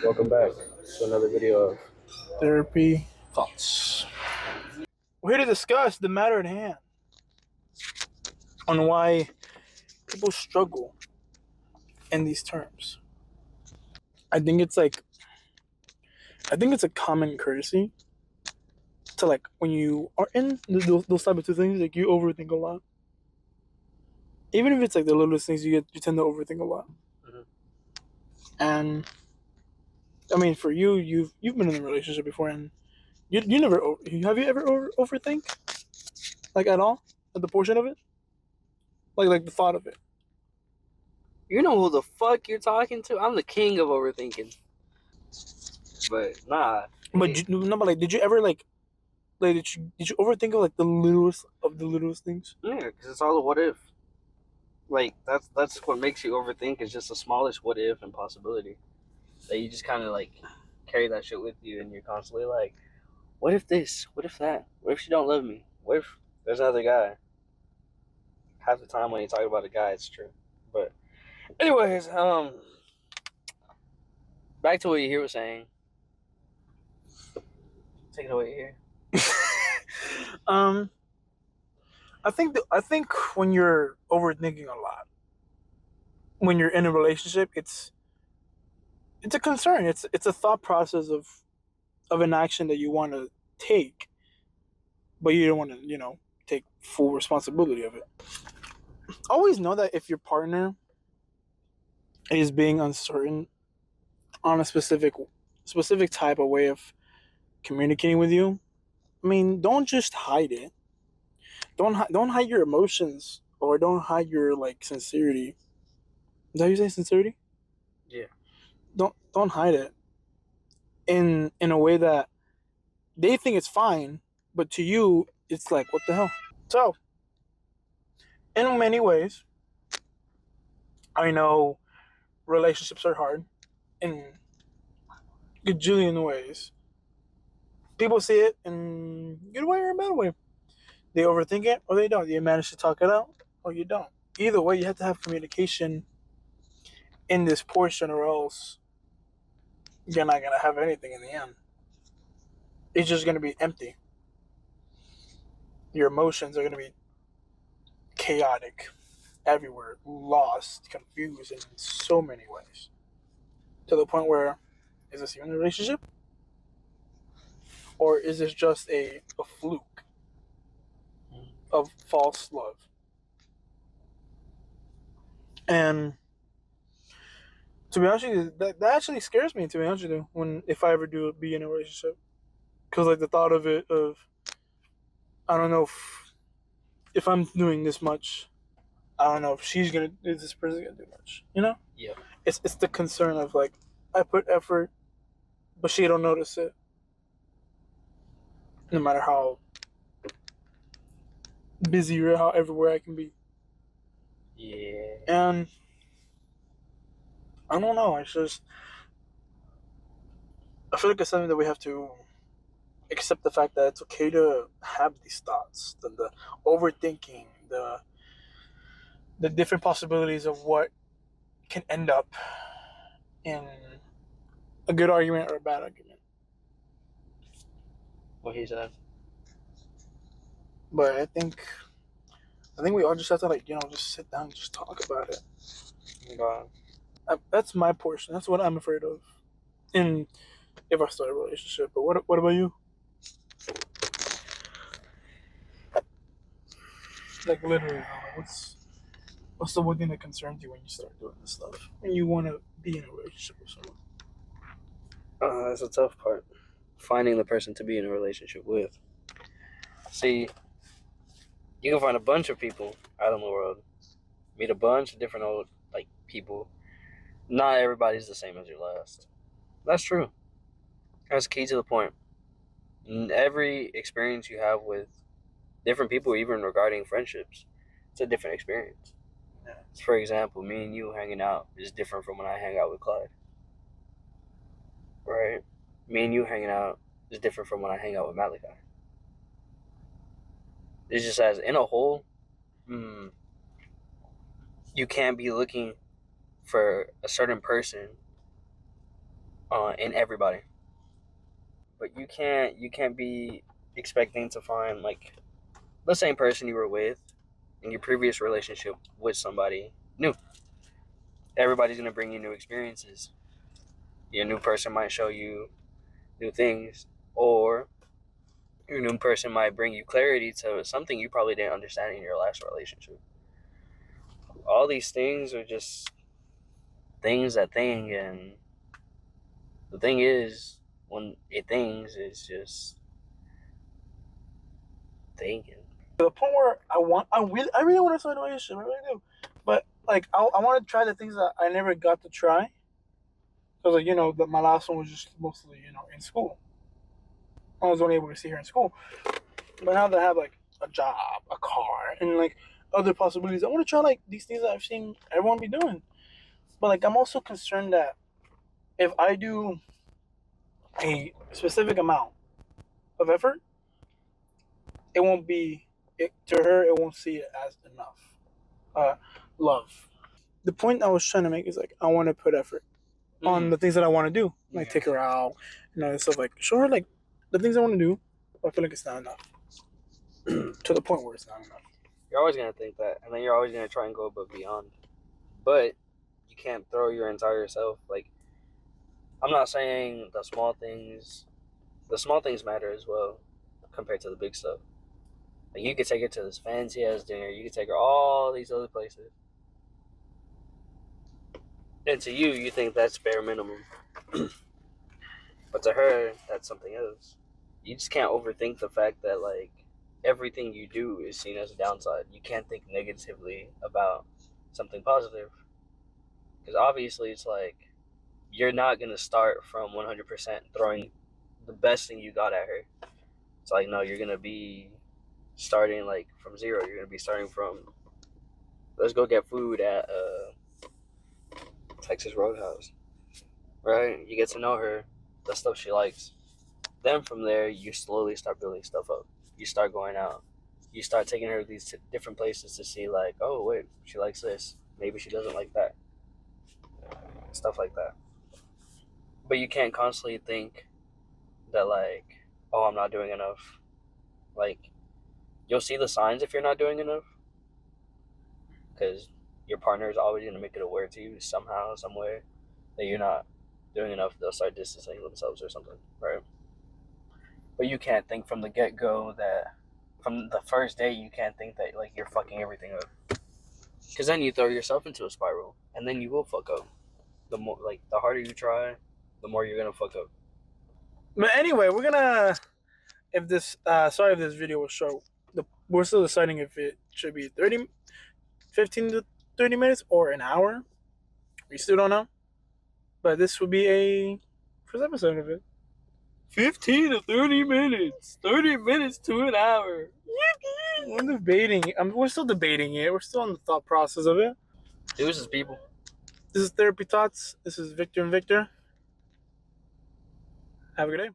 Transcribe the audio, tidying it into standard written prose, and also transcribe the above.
Welcome back to another video of Therapy thoughts. We're here to discuss the matter at hand on why people struggle in these terms. I think it's like, I think it's a common courtesy to like when you are in those type of two things, like you overthink a lot. Even if it's like the littlest things, you tend to overthink a lot. Mm-hmm. And I mean, for you, you've been in a relationship before, and you never have you ever overthink like at all at the portion of it, like the thought of it. You know who the fuck you're talking to? I'm the king of overthinking. But nah. But no, but like, did you ever like did you overthink of like the littlest things? Yeah, because it's all a what if. Like that's what makes you overthink is just the smallest what if and possibility. That you just kind of like carry that shit with you, and you're constantly like, what if this? What if that? What if she don't love me? What if there's another guy? Half the time when you talk about a guy, it's true. But anyways, back to what you was saying. Take it away here. I think when you're overthinking a lot, when you're in a relationship, it's a concern. It's a thought process of an action that you want to take, but you don't want to take full responsibility of it. Always know that if your partner is being uncertain on a specific type of way of communicating with you, I mean, don't just hide it. Don't hide your emotions, or don't hide your like sincerity. Is that how you say sincerity? Yeah. Don't hide it in a way that they think it's fine, but to you it's like, what the hell? So, in many ways, I know relationships are hard in a gajillion ways. People see it in a good way or a bad way. They overthink it or they don't. You manage to talk it out or you don't. Either way, you have to have communication in this portion, or else you're not gonna have anything in the end. It's just gonna be empty. Your emotions are gonna be chaotic, everywhere, lost, confused in so many ways. To the point where, is this even a relationship? Or is this just a fluke of false love? And to be honest with you, that actually scares me, to be honest with you, if I ever do be in a relationship. Because like the thought of it, of, I don't know if I'm doing this much, I don't know if is this person gonna do much, Yeah. It's the concern of like, I put effort, but she don't notice it, no matter how busy or how everywhere I can be. Yeah. And I don't know. It's just, I feel like it's something that we have to accept the fact that it's okay to have these thoughts, the overthinking, the different possibilities of what can end up in a good argument or a bad argument. What he said. But I think we all just have to like just sit down and just talk about it. God. That's my portion. That's what I'm afraid of, in if I start a relationship. But what about you? Like literally, what's the one thing that concerns you when you start doing this stuff? When you want to be in a relationship with someone? That's a tough part. Finding the person to be in a relationship with. See, you can find a bunch of people out in the world, meet a bunch of different old people. Not everybody's the same as your last. That's true. That's key to the point. Every experience you have with different people, even regarding friendships, it's a different experience. Yeah. For example, me and you hanging out is different from when I hang out with Clyde. Right? Me and you hanging out is different from when I hang out with Malachi. It's just as in a whole, you can't be looking for a certain person in everybody. But you can't be expecting to find like the same person you were with in your previous relationship with somebody new. Everybody's gonna bring you new experiences. Your new person might show you new things, or your new person might bring you clarity to something you probably didn't understand in your last relationship. All these things are just things that thing, and the thing is, when it things is just thinking. To the point where I really want to start a relationship. I really do, but like I want to try the things that I never got to try. Because like my last one was just mostly in school. I was only able to see her in school, but now that I have like a job, a car, and like other possibilities, I want to try like these things that I've seen everyone be doing. But like I'm also concerned that if I do a specific amount of effort, it won't be to her. It won't see it as enough love. The point I was trying to make is like I want to put effort on the things that I want to do, like take her out, and stuff like show her like the things I want to do. But I feel like it's not enough to the point where it's not enough. You're always gonna think that, and then you're always gonna try and go above beyond. But you can't throw your entire self. Like, I'm not saying the small things matter as well compared to the big stuff. Like, you could take her to this fancy ass dinner. You could take her all these other places. And to you, you think that's bare minimum. But to her, that's something else. You just can't overthink the fact that, like, everything you do is seen as a downside. You can't think negatively about something positive. Because obviously, it's like, you're not going to start from 100% throwing the best thing you got at her. It's like, no, you're going to be starting, like, from zero. You're going to be starting from, let's go get food at Texas Roadhouse. Right? You get to know her, the stuff she likes. Then from there, you slowly start building stuff up. You start going out. You start taking her to these different places to see, like, oh, wait, she likes this. Maybe she doesn't like that. Stuff like that. But you can't constantly think that, like, oh, I'm not doing enough. Like, you'll see the signs if you're not doing enough. Because your partner is always going to make it aware to you somehow, some way, that you're not doing enough. They'll start distancing themselves or something, right? But you can't think from the get-go that, from the first day, you can't think that, like, you're fucking everything up. Because then you throw yourself into a spiral, and then you will fuck up. The more, like, the harder you try, the more you're gonna fuck up. But anyway, we're gonna, if this, sorry if this video was short. We're still deciding if it should be 15 to 30 minutes or an hour. We still don't know. But this will be a first episode of it. 15 to 30 minutes. 30 minutes to an hour. We're debating. We're still debating it. We're still in the thought process of it. Deuces, people. This is Therapy Thoughts. This is Victor and Victor. Have a good day.